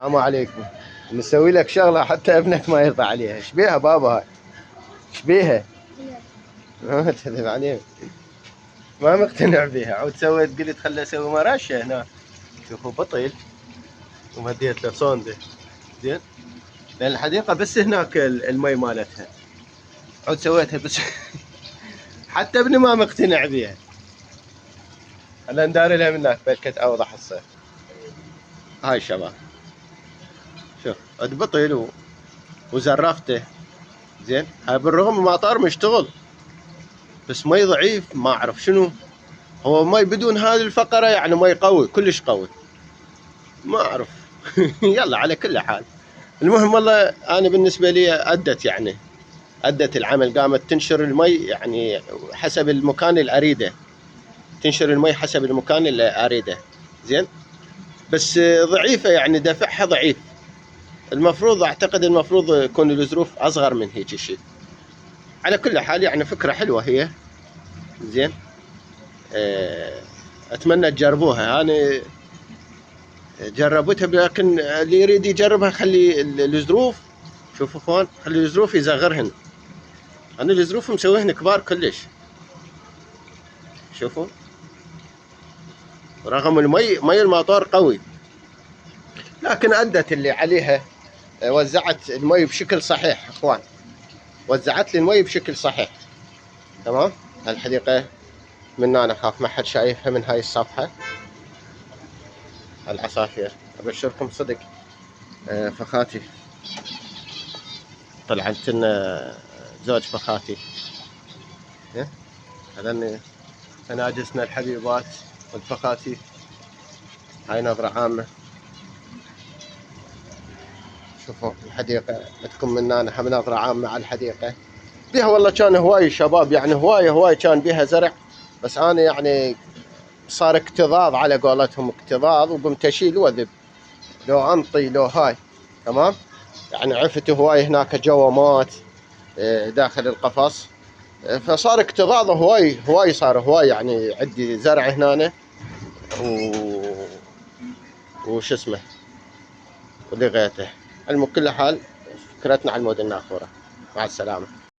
السلام عليكم. نسوي لك شغلة حتى ابنك ما يرضى عليها. ايش بيها بابا هاي؟ ايش بيها؟ ما تكذب عليه، ما مقتنع بيها. عود سويت، قلت خله اسوي مراشة هنا. شوفوا بطيل ومديت له صوندة زين، لان الحديقة بس هناك المي مالتها. عود سويتها بس حتى ابني ما مقتنع بيها. خلينا نداري لها من هناك بلكت اوضح الصيف. هاي شباب، شوف عود بطيل وزرفته زين. هاي بالرغم المطار مشتغل بس مي ضعيف، ما اعرف شنو هو. مي بدون هذه الفقرة يعني مي قوي، كلش قوي، ما اعرف. يلا على كل حال، المهم والله انا بالنسبة لي ادت، يعني ادت العمل. قامت تنشر المي يعني حسب المكان اللي اريده، تنشر المي حسب المكان اللي اريده زين. بس ضعيفة، يعني دفعها ضعيف. المفروض اعتقد المفروض يكون الظروف اصغر من هيك شيء. على كل حال يعني فكرة حلوة هي زين. اتمنى تجربوها. انا جربتها، لكن اللي يريد يجربها خلي الظروف. شوفوا اخوان، خلي الظروف يصغرهن. انا الظروف مسويهن كبار كلش. شوفوا، رغم مي المطار قوي، لكن ادت اللي عليها. وزعت المي بشكل صحيح اخوان، وزعت لي المي بشكل صحيح. تمام. الحديقة من انا اخاف ما حد شايفها من هاي الصفحة. العصافير ابشركم صدق، فخاتي طلعت لنا زوج فخاتي. هذني تناجسنا الحبيبات والفخاتي. هاي نظرة عامة. شوفوا الحديقة عندكم من هنا هم نظرة عامة على الحديقة. بيها والله كان هواي شباب، يعني هواي كان بيها زرع، بس أنا يعني صار اكتظاظ على قولتهم، اكتظاظ، وقمت أشيل وذب لو أنطي لو هاي. تمام. يعني عفت هواي هناك جوامات داخل القفص، فصار اكتظاظ هواي صار هواي. يعني عندي زرع هنا وش اسمه ولغيته. على كل حال فكرتنا على المود النافورة. مع السلامة.